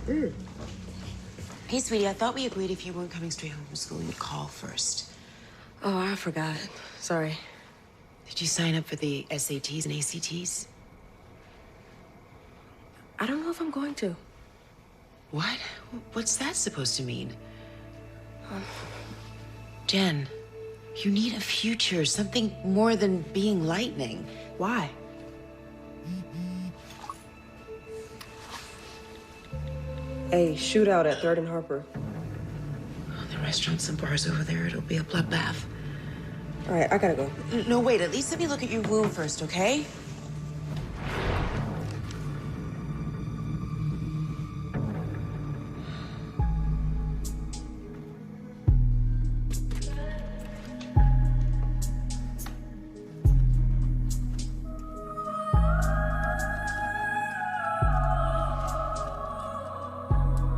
Hey, sweetie, I thought we agreed if you weren't coming straight home from school, you'd call first. Oh, I forgot. Sorry. Did you sign up for the SATs and ACTs? I don't know if I'm going to. What? What's that supposed to mean? Jen, you need a future, something more than being lightning. Why? A shootout at 3rd and Harper. The restaurants and bars over there, it'll be a bloodbath. All right, I gotta go. No, wait, at least let me look at your wound first, okay?